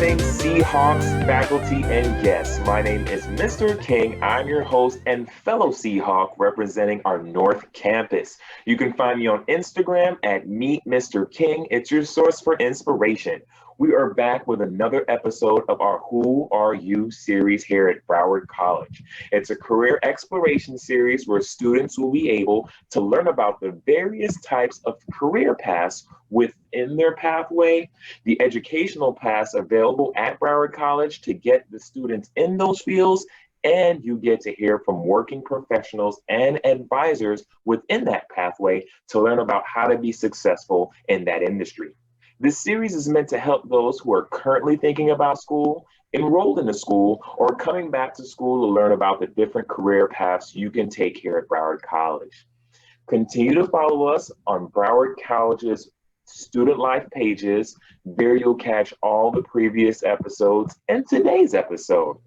morning, Seahawks faculty and guests. My name is Mr. King. I'm your host and fellow Seahawk representing our North Campus. You can find me on Instagram at Meet Mr. King. It's your source for inspiration. We are back with another episode of our Who Are You series here at Broward College. It's a career exploration series where students will be able to learn about the various types of career paths within their pathway, the educational paths available at Broward College to get the students in those fields, and you get to hear from working professionals and advisors within that pathway to learn about how to be successful in that industry. This series is meant to help those who are currently thinking about school, enrolled in the school, or coming back to school to learn about the different career paths you can take here at Broward College. Continue to follow us on Broward College's student life pages. There you'll catch all the previous episodes and today's episode.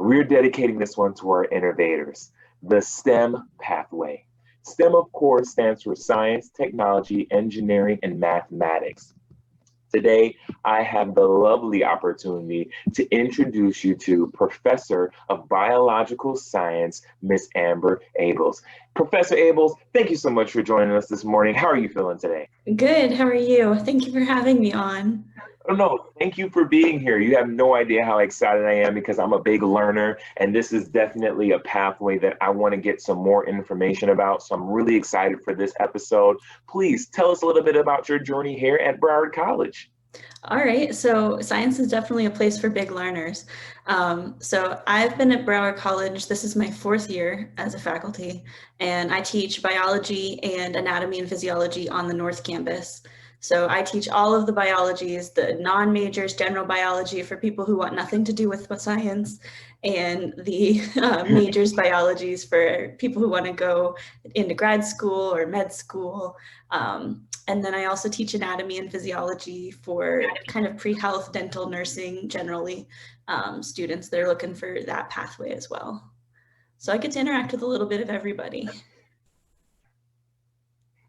We're dedicating this one to our innovators, the STEM pathway. STEM, of course, stands for science, technology, engineering, and mathematics. Today, I have the lovely opportunity to introduce you to Professor of Biological Science, Miss Amber Abels. Professor Abels, thank you so much for joining us this morning. How are you feeling today? Good. How are you? Thank you for having me on. Oh, no, thank you for being here. You have no idea how excited I am because I'm a big learner, and this is definitely a pathway that I want to get some more information about. So I'm really excited for this episode. Please tell us a little bit about your journey here at Broward College. All right. So science is definitely a place for big learners. So I've been at Broward College. This is my 4th year as a faculty, and I teach biology and anatomy and physiology on the North Campus. So I teach all of the biologies, the non-majors, general biology for people who want nothing to do with science, and the majors biologies for people who want to go into grad school or med school. And then I also teach anatomy and physiology for kind of pre-health, dental, nursing, generally, students that are looking for that pathway as well. So I get to interact with a little bit of everybody.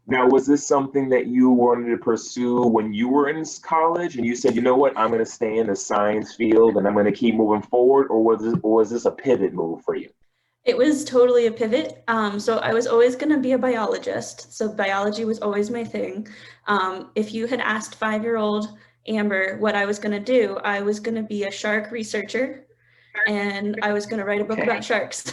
Now, was this something that you wanted to pursue when you were in college and you said, you know what, I'm going to stay in the science field and I'm going to keep moving forward, or was this a pivot move for you? It was totally a pivot. So I was always going to be a biologist. So biology was always my thing. If you had asked 5-year-old Amber what I was going to do, I was going to be a shark researcher and I was going to write a book about sharks.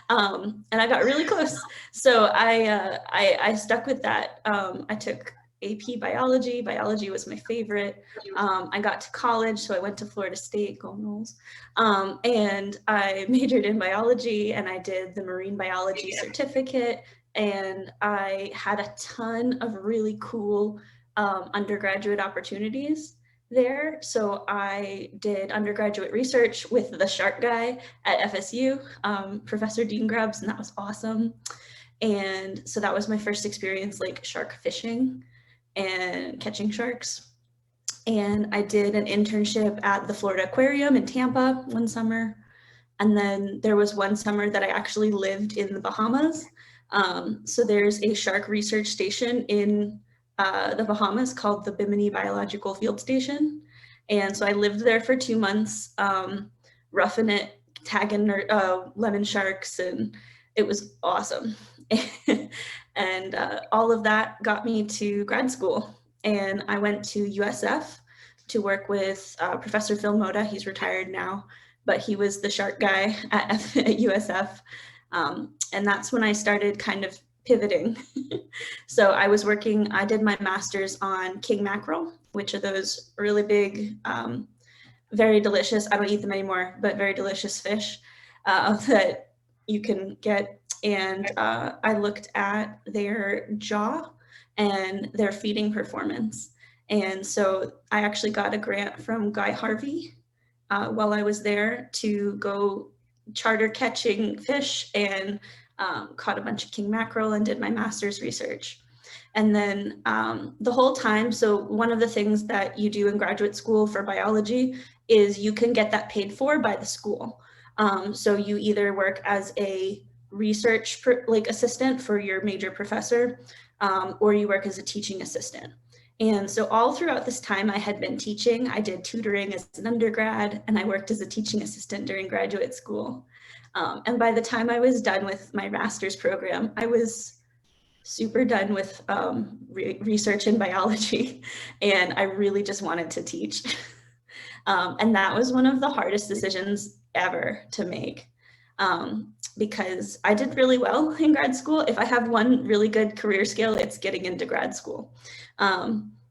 And I got really close. So I stuck with that. I took AP biology. Biology was my favorite. I got to college, so I went to Florida State, go Noles, and I majored in biology, and I did the marine biology certificate, and I had a ton of really cool undergraduate opportunities there. So I did undergraduate research with the shark guy at FSU, Professor Dean Grubbs, and that was awesome. And so that was my first experience like shark fishing and catching sharks. And I did an internship at the Florida Aquarium in Tampa one summer. And then there was one summer that I actually lived in the Bahamas. So there's a shark research station in the Bahamas called the Bimini Biological Field Station. And so I lived there for 2 months, roughing it, tagging lemon sharks, and it was awesome. And all of that got me to grad school. And I went to USF to work with Professor Phil Moda. He's retired now, but he was the shark guy at USF. And that's when I started kind of pivoting. So I did my master's on king mackerel, which are those really big, very delicious, I don't eat them anymore, but very delicious fish that you can get. And I looked at their jaw and their feeding performance. And so I actually got a grant from Guy Harvey while I was there to go charter catching fish, and caught a bunch of king mackerel and did my master's research. And then the whole time, so one of the things that you do in graduate school for biology is you can get that paid for by the school. So you either work as a research assistant for your major professor, or you work as a teaching assistant. And so all throughout this time I had been teaching. I did tutoring as an undergrad, and I worked as a teaching assistant during graduate school. And by the time I was done with my master's program, I was super done with research in biology, and I really just wanted to teach. And that was one of the hardest decisions ever to make, because I did really well in grad school. If I have one really good career skill, it's getting into grad school.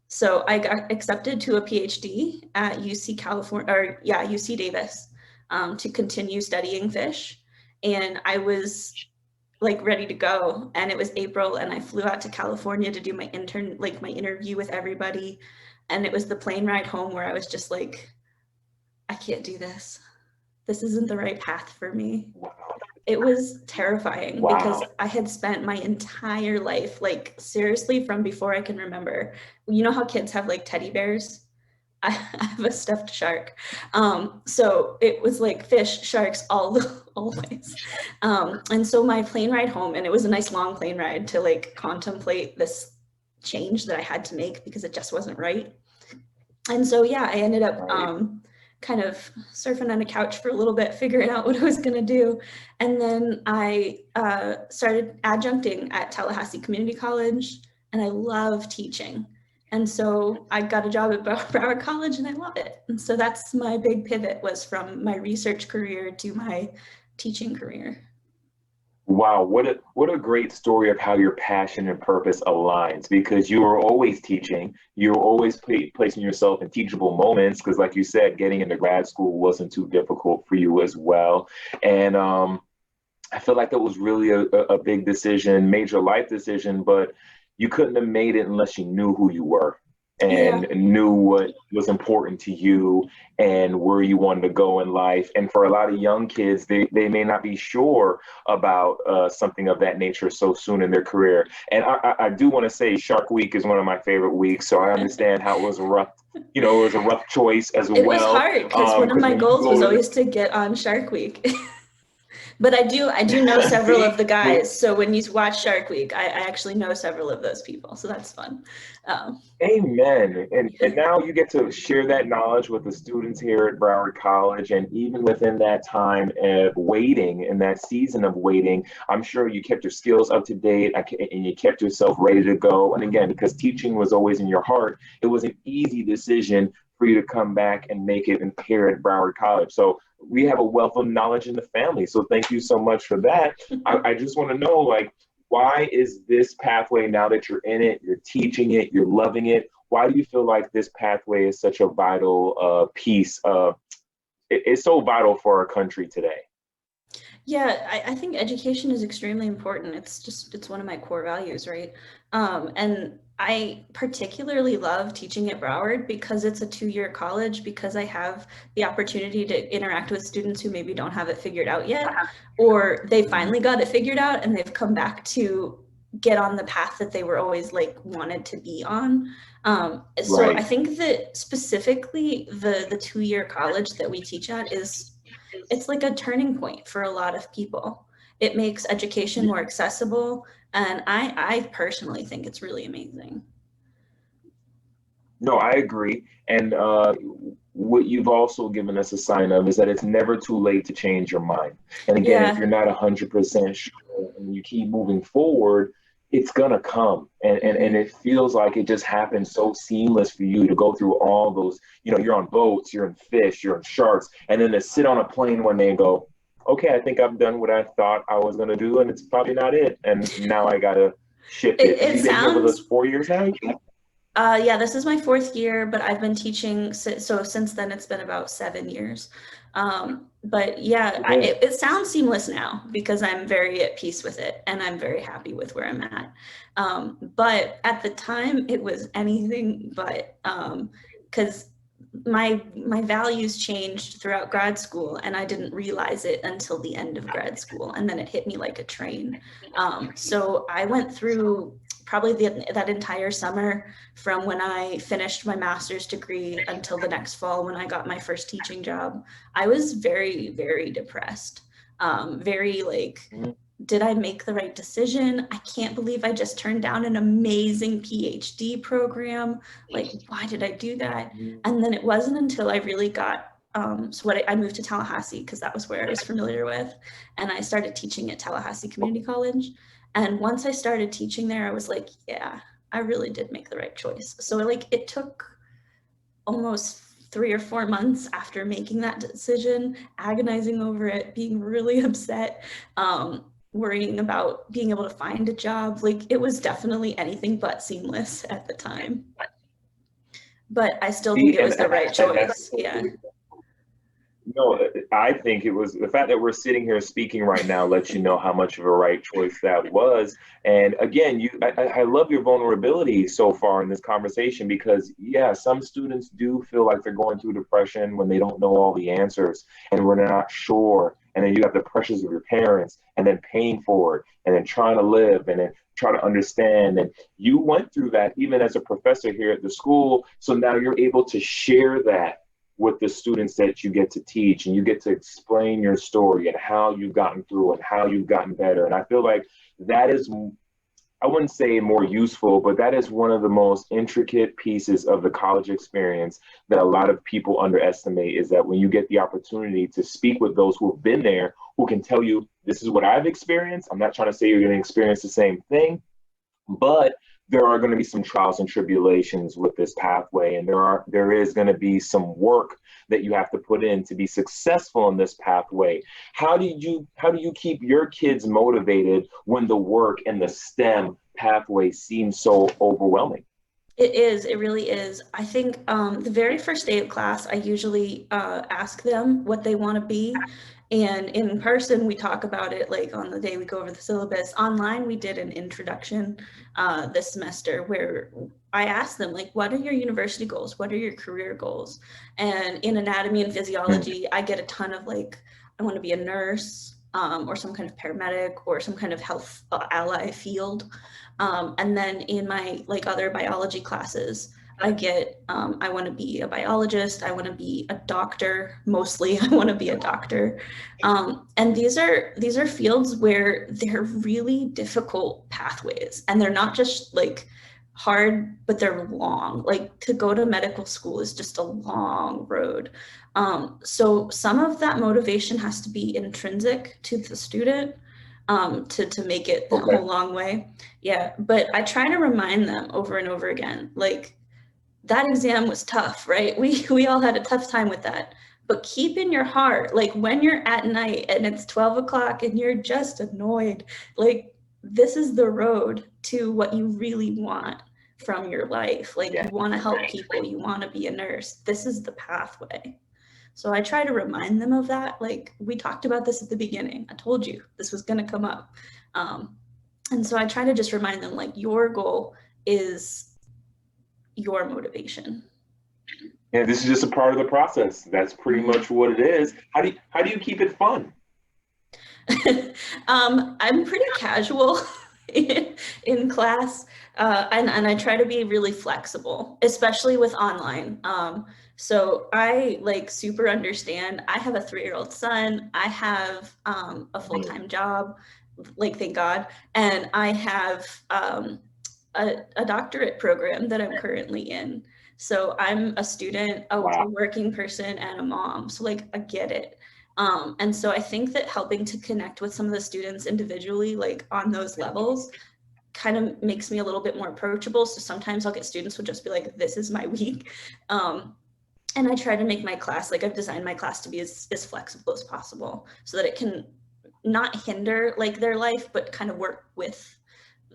So I got accepted to a PhD at UC California, or yeah, UC Davis, to continue studying fish. And I was like ready to go, and it was April, and I flew out to California to do my interview with everybody. And it was the plane ride home where I was just like, I can't do this. This isn't the right path for me. It was terrifying because I had spent my entire life, like seriously from before I can remember. You know how kids have like teddy bears? I have a stuffed shark. So it was like fish, sharks, always. And so my plane ride home, and it was a nice long plane ride to like contemplate this change that I had to make because it just wasn't right. And so, yeah, I ended up kind of surfing on a couch for a little bit, figuring out what I was going to do. And then I started adjuncting at Tallahassee Community College, and I love teaching. And so I got a job at Broward College, and I love it. And so that's my big pivot, was from my research career to my teaching career. Wow, what a great story of how your passion and purpose aligns, because you were always teaching, you were always placing yourself in teachable moments, because like you said, getting into grad school wasn't too difficult for you as well. And I feel like that was really a big decision, major life decision, but you couldn't have made it unless you knew who you were and knew what was important to you and where you wanted to go in life. And for a lot of young kids, they may not be sure about something of that nature so soon in their career. And I do want to say Shark Week is one of my favorite weeks, so I understand how it was a rough, it was a rough choice as well. It was hard because one of my goals was always to get on Shark Week. But I do know several of the guys. So when you watch Shark Week, I actually know several of those people. So that's fun. Amen. And now you get to share that knowledge with the students here at Broward College. And even within that time of waiting, in that season of waiting, I'm sure you kept your skills up to date and you kept yourself ready to go. And again, because teaching was always in your heart, it was an easy decision for you to come back and make it here at Broward College. So we have a wealth of knowledge in the family. So thank you so much for that. I just want to know, like, why is this pathway, now that you're in it, you're teaching it, you're loving it, why do you feel like this pathway is such a vital piece of, it's so vital for our country today? Yeah, I think education is extremely important. It's one of my core values, right? And I particularly love teaching at Broward because it's a 2-year college, because I have the opportunity to interact with students who maybe don't have it figured out yet, or they finally got it figured out and they've come back to get on the path that they were always like wanted to be on. So I think that specifically the 2-year college that we teach at it's like a turning point for a lot of people. It makes education more accessible, and I personally think it's really amazing. No, I agree. And what you've also given us a sign of is that it's never too late to change your mind. And again, if you're not 100% sure and you keep moving forward, it's gonna come. And it feels like it just happens so seamless for you to go through all those, you're on boats, you're in fish, you're in sharks, and then to sit on a plane one day and go, okay, I think I've done what I thought I was gonna do, and it's probably not it. And now I gotta shift it. You've been here with us 4 years now? Yeah, this is my 4th year, but I've been teaching, so since then it's been about 7 years. But yeah, it sounds seamless now because I'm very at peace with it and I'm very happy with where I'm at. But at the time it was anything but, because my values changed throughout grad school, and I didn't realize it until the end of grad school, and then it hit me like a train. So I went through probably that entire summer from when I finished my master's degree until the next fall when I got my first teaching job. I was very, very depressed, very like did I make the right decision? I can't believe I just turned down an amazing PhD program. Like, why did I do that? And then it wasn't until I really got, I moved to Tallahassee because that was where I was familiar with. And I started teaching at Tallahassee Community College. And once I started teaching there, I was like, yeah, I really did make the right choice. So like it took almost 3 or 4 months after making that decision, agonizing over it, being really upset, worrying about being able to find a job. Like it was definitely anything but seamless at the time. But I still think it was the right choice. Yeah. No, I think it was the fact that we're sitting here speaking right now lets you know how much of a right choice that was. And again, I love your vulnerability so far in this conversation because, yeah, some students do feel like they're going through depression when they don't know all the answers and we're not sure. And then you have the pressures of your parents and then paying for it and then trying to live and then try to understand. And you went through that even as a professor here at the school. So now you're able to share that with the students that you get to teach, and you get to explain your story and how you've gotten through and how you've gotten better. And I feel like that is, I wouldn't say more useful, but that is one of the most intricate pieces of the college experience that a lot of people underestimate, is that when you get the opportunity to speak with those who have been there, who can tell you, this is what I've experienced. I'm not trying to say you're going to experience the same thing, but there are going to be some trials and tribulations with this pathway, and there is going to be some work that you have to put in to be successful in this pathway. How do you keep your kids motivated when the work and the STEM pathway seems so overwhelming? It really is. I think the very first day of class, I usually ask them what they want to be. And in person, we talk about it like on the day we go over the syllabus. Online, we did an introduction this semester where I asked them, like, what are your university goals? What are your career goals? And in anatomy and physiology, I get a ton of like, I want to be a nurse or some kind of paramedic or some kind of health ally field. And then in my like other biology classes, I get, I want to be a biologist. I want to be a doctor. Mostly, I want to be a doctor. And these are fields where they're really difficult pathways, and they're not just like hard, but they're long. Like to go to medical school is just a long road. So some of that motivation has to be intrinsic to the student to make it the whole long way. Yeah, but I try to remind them over and over again, like, that exam was tough, right? We all had a tough time with that. But keep in your heart, like when you're at night and it's 12 o'clock and you're just annoyed, like this is the road to what you really want from your life. Like you want to help people, you want to be a nurse. This is the pathway. So I try to remind them of that. Like we talked about this at the beginning. I told you this was going to come up. And so I try to just remind them, like, your goal is your motivation. Yeah, this is just a part of the process. That's pretty much what it is. How do you keep it fun? I'm pretty casual in class, and I try to be really flexible, especially with online. So I like super understand. I have a 3-year-old son. I have a full-time job, like thank God, and I have a doctorate program that I'm currently in. So I'm a student, a working person, and a mom. So like I get it. And so I think that helping to connect with some of the students individually, like on those levels, kind of makes me a little bit more approachable. So sometimes I'll get students who just be like, this is my week. And I try to make my class, like I've designed my class to be as flexible as possible so that it can not hinder like their life, but kind of work with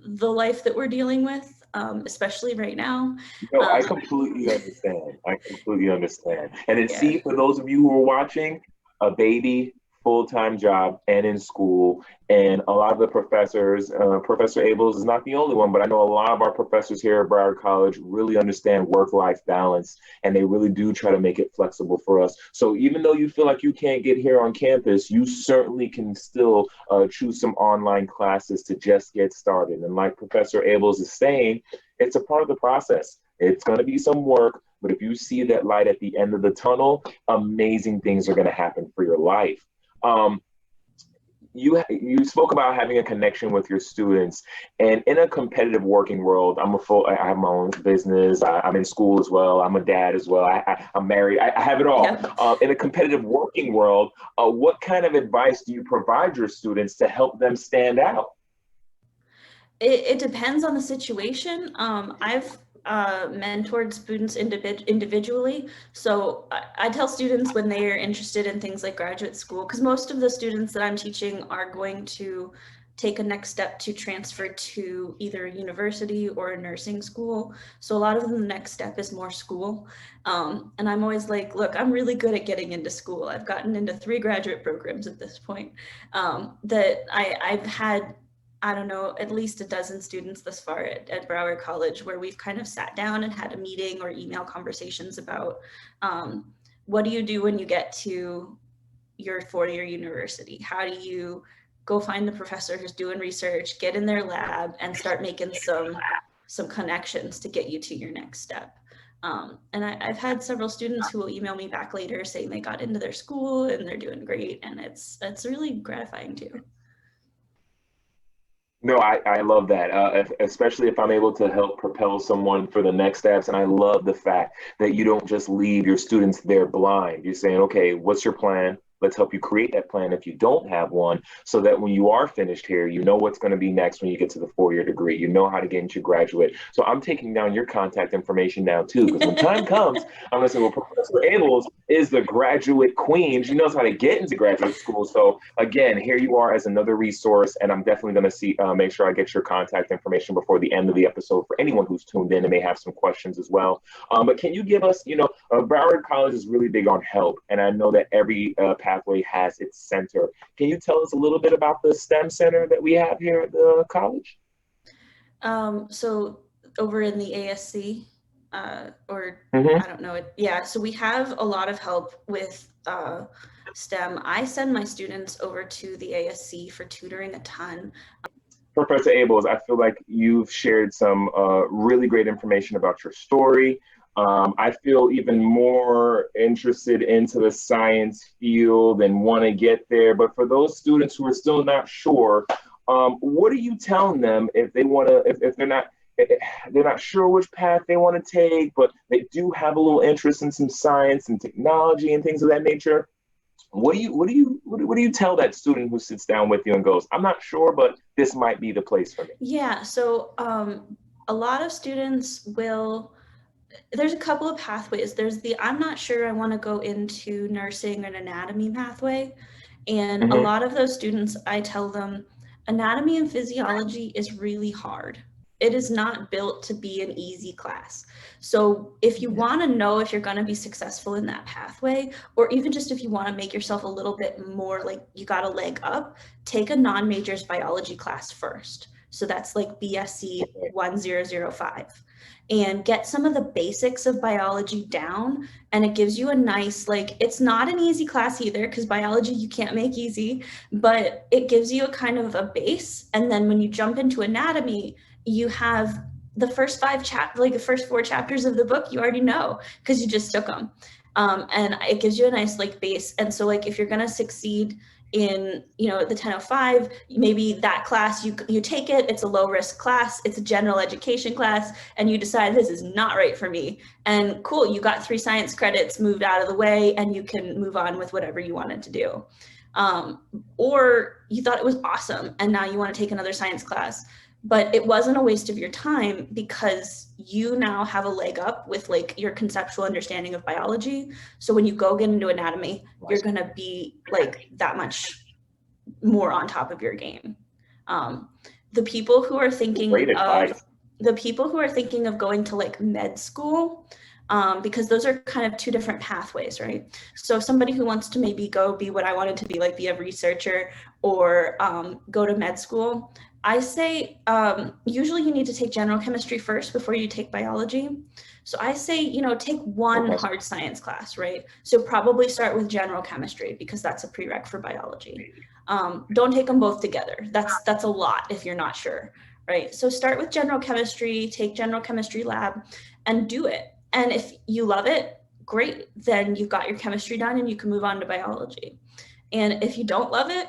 the life that we're dealing with, especially right now. No, I completely understand. I completely understand. And then see, for those of you who are watching, a baby, full-time job, and in school, and a lot of the professors, Professor Abels is not the only one, but I know a lot of our professors here at Broward College really understand work-life balance, and they really do try to make it flexible for us. So even though you feel like you can't get here on campus, you certainly can still choose some online classes to just get started. And like Professor Abels is saying, it's a part of the process. It's going to be some work, but if you see that light at the end of the tunnel, amazing things are going to happen for your life. you spoke about having a connection with your students, and in a competitive working world, I have my own business. I'm in school as well. I'm a dad as well. I'm married. I have it all. Yeah. In a competitive working world, what kind of advice do you provide your students to help them stand out? It depends on the situation. I've mentored students individually. So I tell students when they are interested in things like graduate school, because most of the students that I'm teaching are going to take a next step to transfer to either a university or a nursing school. So a lot of them, the next step is more school. And I'm always like, look, I'm really good at getting into school. I've gotten into 3 graduate programs at this point. I've had, I don't know, at least a dozen students thus far at Broward College where we've kind of sat down and had a meeting or email conversations about what do you do when you get to your 4-year university? How do you go find the professor who's doing research, get in their lab, and start making some connections to get you to your next step? And I've had several students who will email me back later saying they got into their school and they're doing great, and it's really gratifying too. No, I love that, especially if I'm able to help propel someone for the next steps. And I love the fact that you don't just leave your students there blind. You're saying, okay, what's your plan? Let's help you create that plan if you don't have one, so that when you are finished here, you know what's going to be next when you get to the 4-year degree. You know how to get into graduate. So I'm taking down your contact information now too, because when time comes, I'm going to say, well, Professor Abels is the graduate queen. She knows how to get into graduate school. So again, here you are as another resource, and I'm definitely going to make sure I get your contact information before the end of the episode for anyone who's tuned in and may have some questions as well. But can you give us, Broward College is really big on help, and I know that every pathway has its center. Can you tell us a little bit about the STEM center that we have here at the college? So over in the ASC, or Mm-hmm. I don't know it. Yeah, so we have a lot of help with STEM. I send my students over to the ASC for tutoring a ton. Professor Abels, I feel like you've shared some really great information about your story. I feel even more interested into the science field and want to get there. But for those students who are still not sure, what are you telling them if they want to, if they're not sure which path they want to take, but they do have a little interest in some science and technology and things of that nature? What do you tell that student who sits down with you and goes, I'm not sure, but this might be the place for me? Yeah, so a lot of students will, there's a couple of pathways. There's the I'm not sure I want to go into nursing and anatomy pathway. And a Mm-hmm. lot of those students, I tell them anatomy and physiology is really hard. It is not built to be an easy class. So if you want to know if you're going to be successful in that pathway, or even just if you want to make yourself a little bit more like you got a leg up, take a non-majors biology class first. So that's like BSc 1005, and get some of the basics of biology down. And it gives you a nice, like, it's not an easy class either, because biology you can't make easy, but it gives you a kind of a base. And then when you jump into anatomy, you have the first 4 chapters of the book you already know because you just took them. And it gives you a nice like base. And so like if you're going to succeed in the 1005, maybe that class you take it, it's a low risk class, it's a general education class, and you decide this is not right for me, and cool, you got 3 science credits moved out of the way and you can move on with whatever you wanted to do. Or you thought it was awesome and now you want to take another science class, but it wasn't a waste of your time because you now have a leg up with like your conceptual understanding of biology. So when you go get into anatomy, you're going to be like that much more on top of your game. The people who are thinking Great advice. of the people who are thinking of going to like med school, because those are kind of 2 different pathways, right? So somebody who wants to maybe go be what I wanted to be, like be a researcher, or go to med school, I say usually you need to take general chemistry first before you take biology. So I say, take one hard science class, right? So probably start with general chemistry because that's a prereq for biology. Don't take them both together. That's a lot if you're not sure, right? So start with general chemistry, take general chemistry lab and do it. And if you love it, great, then you've got your chemistry done and you can move on to biology. And if you don't love it,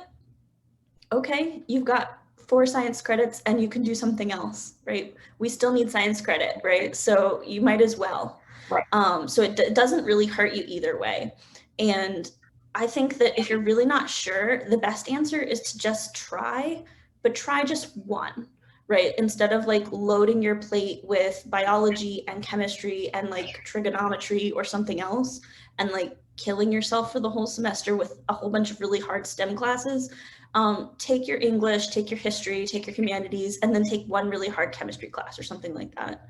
okay, you've got 4 science credits and you can do something else, right? We still need science credit, right? So you might as well. Right. So it doesn't really hurt you either way. And I think that if you're really not sure, the best answer is to just try, but try just one, right? Instead of like loading your plate with biology and chemistry and like trigonometry or something else and like killing yourself for the whole semester with a whole bunch of really hard STEM classes. Take your English, take your history, take your humanities, and then take one really hard chemistry class or something like that,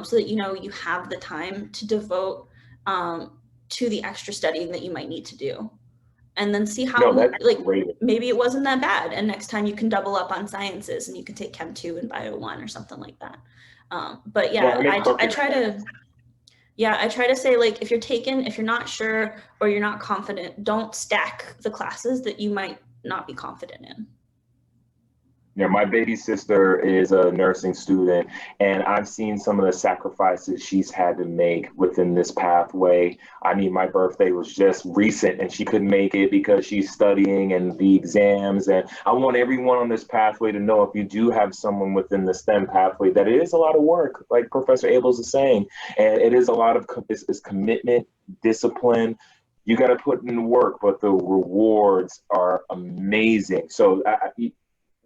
so that you have the time to devote to the extra studying that you might need to do, and then see No, how, that's like, great. maybe it wasn't that bad, and next time you can double up on sciences and you can take Chem 2 and Bio 1 or something like that. But No, yeah, it makes I perfect try sense. to yeah, I try to say, like, if you're not sure or you're not confident, don't stack the classes that you might not be confident in. Yeah, my baby sister is a nursing student, and I've seen some of the sacrifices she's had to make within this pathway. I mean, my birthday was just recent, and she couldn't make it because she's studying and the exams. And I want everyone on this pathway to know if you do have someone within the STEM pathway, that it is a lot of work, like Professor Abels is saying, and it is a lot of it's commitment, discipline. You got to put in the work, but the rewards are amazing. So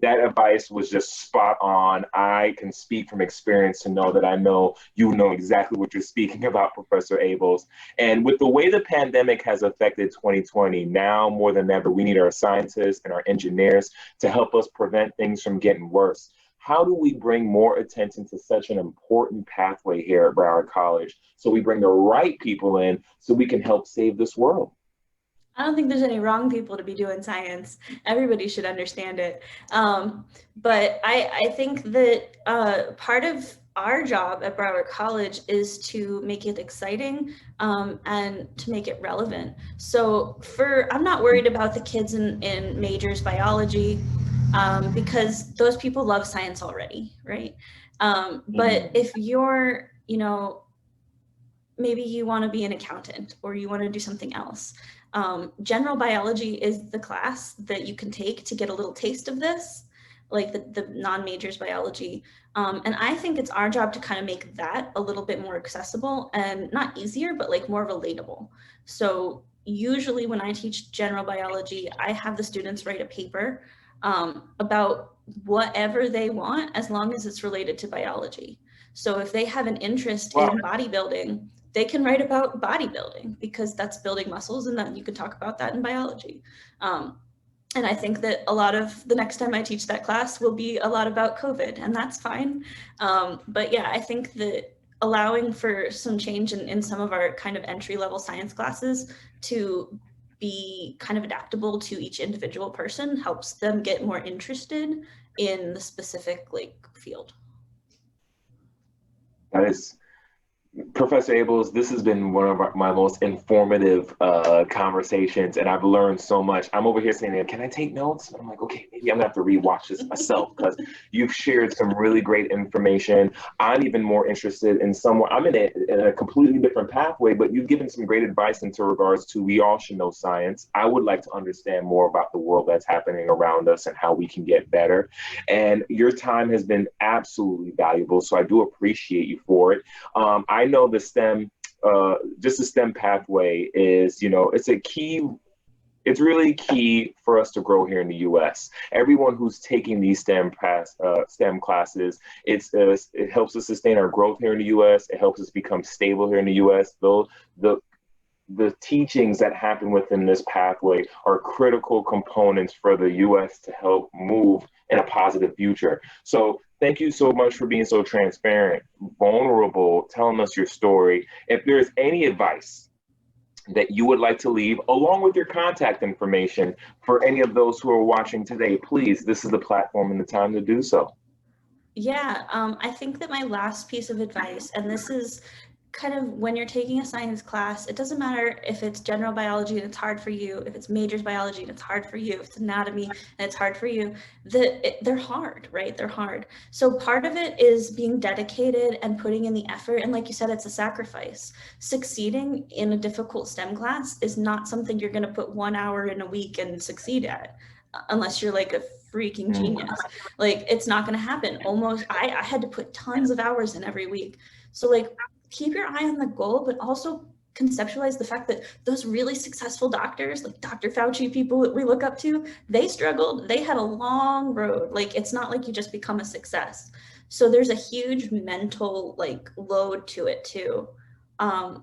that advice was just spot on. I can speak from experience to know that I know you know exactly what you're speaking about, Professor Abels. And with the way the pandemic has affected 2020, now more than ever, we need our scientists and our engineers to help us prevent things from getting worse. How do we bring more attention to such an important pathway here at Broward College so we bring the right people in so we can help save this world? I don't think there's any wrong people to be doing science. Everybody should understand it. But I think that part of our job at Broward College is to make it exciting, and to make it relevant. So I'm not worried about the kids in majors biology, because those people love science already, right? But Mhm. if you're, maybe you want to be an accountant or you want to do something else. General biology is the class that you can take to get a little taste of this, like the non-majors biology. And I think it's our job to kind of make that a little bit more accessible and not easier, but like more relatable. So usually when I teach general biology, I have the students write a paper about whatever they want, as long as it's related to biology. So if they have an interest Wow. in bodybuilding, they can write about bodybuilding because that's building muscles, and then you can talk about that in biology. And I think that a lot of the next time I teach that class will be a lot about COVID, and that's fine. But yeah, I think that allowing for some change in some of our kind of entry level science classes to be kind of adaptable to each individual person helps them get more interested in the specific like field. That is Professor Abels, this has been one of my most informative conversations, and I've learned so much. I'm over here saying, "Can I take notes?" And I'm like, "Okay, maybe I'm gonna have to rewatch this myself because you've shared some really great information. I'm even more interested in somewhere. I'm in a completely different pathway, but you've given some great advice into regards to we all should know science. I would like to understand more about the world that's happening around us and how we can get better. And your time has been absolutely valuable, so I do appreciate you for it. I know the just the STEM pathway is, it's a key. It's really key for us to grow here in the U.S. Everyone who's taking these STEM classes, it helps us sustain our growth here in the U.S. It helps us become stable here in the U.S. Though the teachings that happen within this pathway are critical components for the U.S. to help move in a positive future. So thank you so much for being so transparent, vulnerable, telling us your story. If there's any advice that you would like to leave, along with your contact information for any of those who are watching today, please, this is the platform and the time to do so. Yeah, I think that my last piece of advice, and this is kind of when you're taking a science class, it doesn't matter if it's general biology and it's hard for you, if it's majors biology and it's hard for you, if it's anatomy and it's hard for you, they're hard, right? They're hard. So part of it is being dedicated and putting in the effort. And like you said, it's a sacrifice. Succeeding in a difficult STEM class is not something you're going to put 1 hour in a week and succeed at, unless you're like a freaking genius. Like, it's not going to happen. Almost, I had to put tons of hours in every week. So like, keep your eye on the goal, but also conceptualize the fact that those really successful doctors, like Dr. Fauci, people that we look up to, they struggled. They had a long road. Like, it's not like you just become a success. So there's a huge mental like load to it too.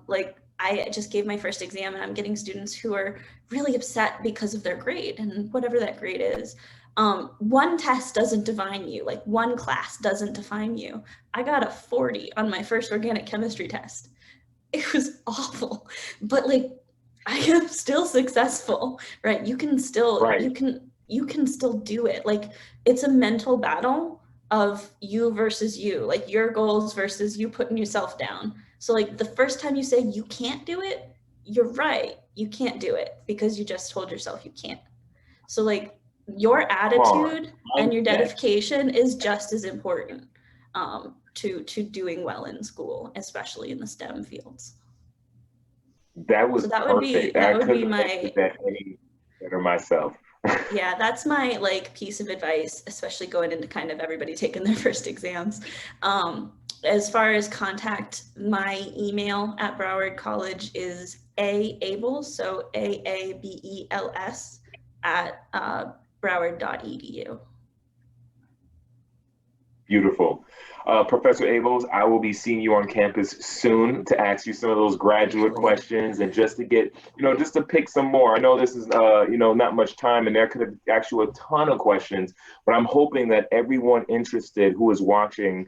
Like, I just gave my first exam and I'm getting students who are really upset because of their grade and whatever that grade is. One test doesn't define you, like one class doesn't define you. I got a 40 on my first organic chemistry test. It was awful, but like, I am still successful, right? You can still, Right. you can still do it. Like, it's a mental battle of you versus you, like your goals versus you putting yourself down. So like, the first time you say you can't do it, you're right. You can't do it because you just told yourself you can't. So like, your attitude and your dedication is just as important to doing well in school, especially in the STEM fields. That was so that perfect. would be my that any better myself. yeah, that's my like piece of advice, especially going into kind of everybody taking their first exams. As far as contact, my email at Broward College is aabels, so AABELS at broward.edu. Beautiful. Professor Abels, I will be seeing you on campus soon to ask you some of those graduate questions and just to get, just to pick some more. I know this is, not much time and there could have actually a ton of questions, but I'm hoping that everyone interested who is watching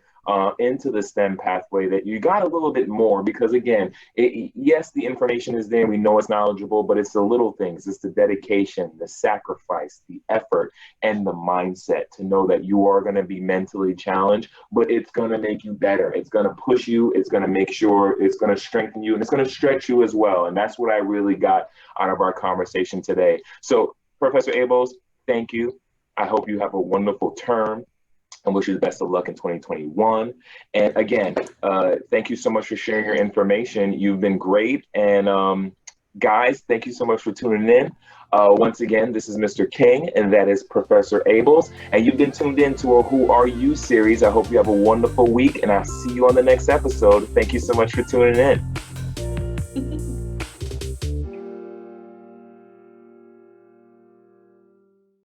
into the STEM pathway, that you got a little bit more, because again, yes, the information is there, we know it's knowledgeable, but it's the little things, it's the dedication, the sacrifice, the effort, and the mindset to know that you are going to be mentally challenged, but it's going to make you better. It's going to push you, it's going to make sure, it's going to strengthen you, and it's going to stretch you as well. And that's what I really got out of our conversation today. So Professor Abels, thank you. I hope you have a wonderful term. I wish you the best of luck in 2021. And again, thank you so much for sharing your information. You've been great. And guys, thank you so much for tuning in. Once again, this is Mr. King, and that is Professor Abels. And you've been tuned in to a Who Are You series. I hope you have a wonderful week, and I'll see you on the next episode. Thank you so much for tuning in.